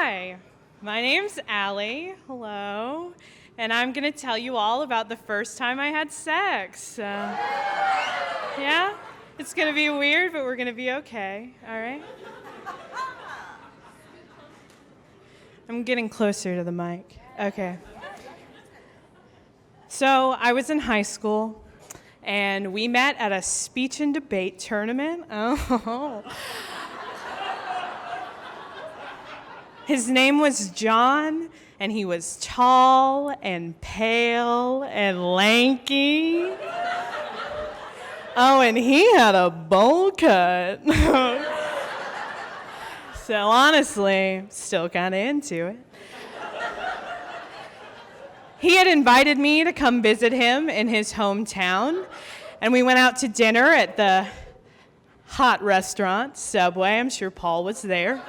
Hi, my name's Allie. Hello. And I'm going to tell you all about the first time I had sex. Yeah? It's going to be weird, but we're going to be okay. All right? I'm getting closer to the mic. Okay. So I was in high school, and we met at a speech and debate tournament. Oh. His name was John, and he was tall and pale and lanky. Oh, and he had a bowl cut. So honestly, still kind of into it. He had invited me to come visit him in his hometown, and we went out to dinner at the hot restaurant, Subway. I'm sure Paul was there.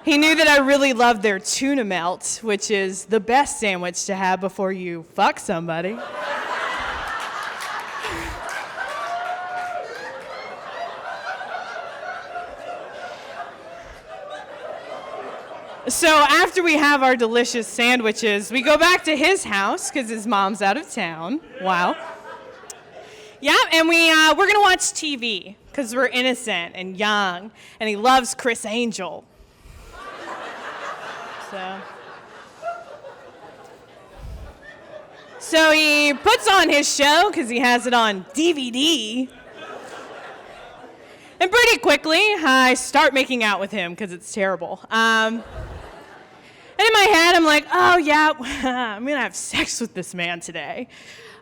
He knew that I really loved their tuna melt, which is the best sandwich to have before you fuck somebody. So after we have our delicious sandwiches, we go back to his house because his mom's out of town. Wow. Yeah, and we're going to watch TV because we're innocent and young, and he loves Chris Angel. So he puts on his show because he has it on DVD. And pretty quickly, I start making out with him because it's terrible. And in my head, I'm like, oh yeah, I'm going to have sex with this man today.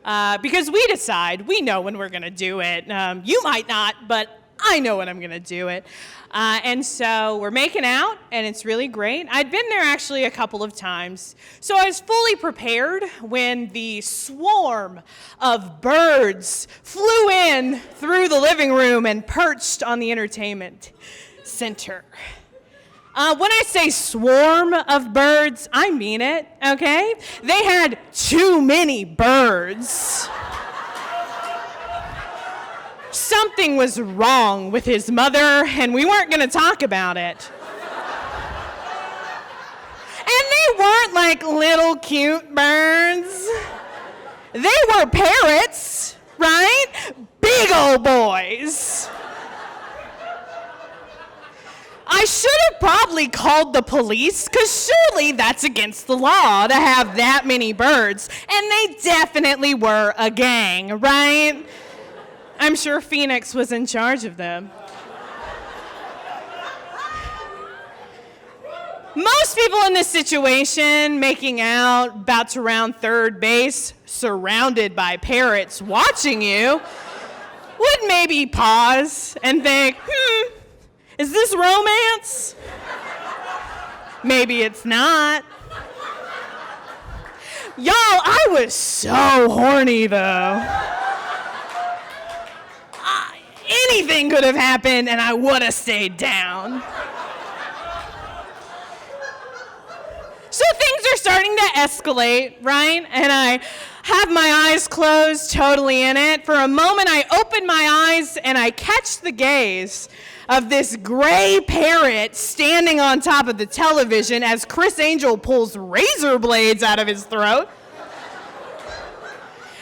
Because we know when we're going to do it. You might not, but I know when I'm going to do it. And so we're making out, and it's really great. I'd been there actually a couple of times. So I was fully prepared when the swarm of birds flew in through the living room and perched on the entertainment center. When I say swarm of birds, I mean it, okay? They had too many birds. Something was wrong with his mother, and we weren't going to talk about it. And they weren't like little cute birds. They were parrots, right? Big old boys. I should have probably called the police, because surely that's against the law to have that many birds. And they definitely were a gang, right? I'm sure Phoenix was in charge of them. Most people in this situation, making out, about to round third base, surrounded by parrots watching you, would maybe pause and think, is this romance? Maybe it's not. Y'all, I was so horny though. Anything could have happened and I would have stayed down. So things are starting to escalate, right? And I have my eyes closed, totally in it. For a moment, I open my eyes and I catch the gaze of this gray parrot standing on top of the television as Chris Angel pulls razor blades out of his throat.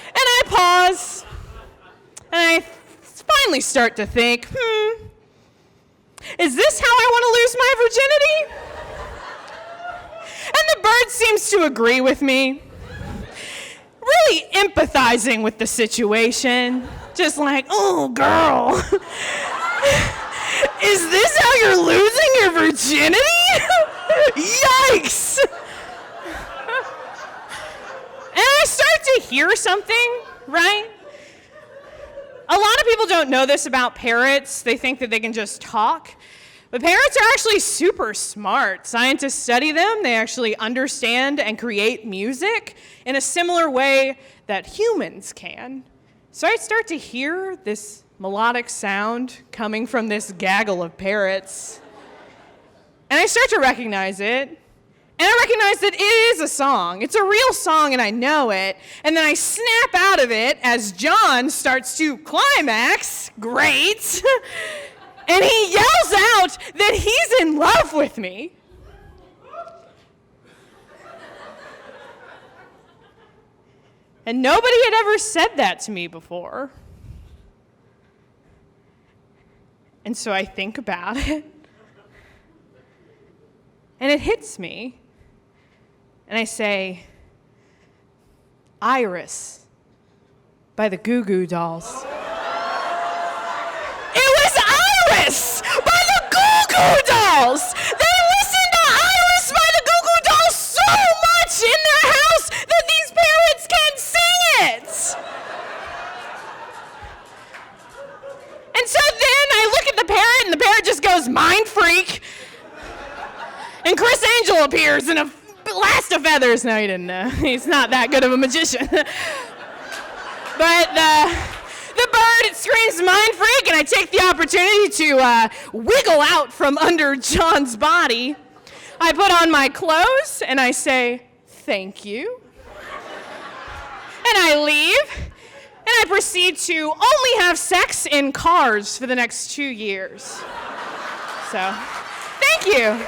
And I pause, and I finally start to think, is this how I want to lose my virginity? And the bird seems to agree with me, really empathizing with the situation, just like, oh, girl, is this how you're losing your virginity? Yikes! And I start to hear something, right? A lot of people don't know this about parrots. They think that they can just talk. But parrots are actually super smart. Scientists study them. They actually understand and create music in a similar way that humans can. So I start to hear this melodic sound coming from this gaggle of parrots. And I start to recognize it. And I recognize that it is a song. It's a real song, and I know it. And then I snap out of it as John starts to climax. Great. And he yells out that he's in love with me. And nobody had ever said that to me before. And so I think about it. And it hits me. And I say, Iris by the Goo Goo Dolls. It was Iris by the Goo Goo Dolls! They listened to Iris by the Goo Goo Dolls so much in their house that these parents can't sing it! And so then I look at the parent, and the parent just goes, mind freak. And Chris Angel appears in a blast of feathers. No, he didn't. He's not that good of a magician. But the bird, it screams mind freak, and I take the opportunity to wiggle out from under John's body. I put on my clothes, and I say, thank you. And I leave. And I proceed to only have sex in cars for the next 2 years. So, thank you.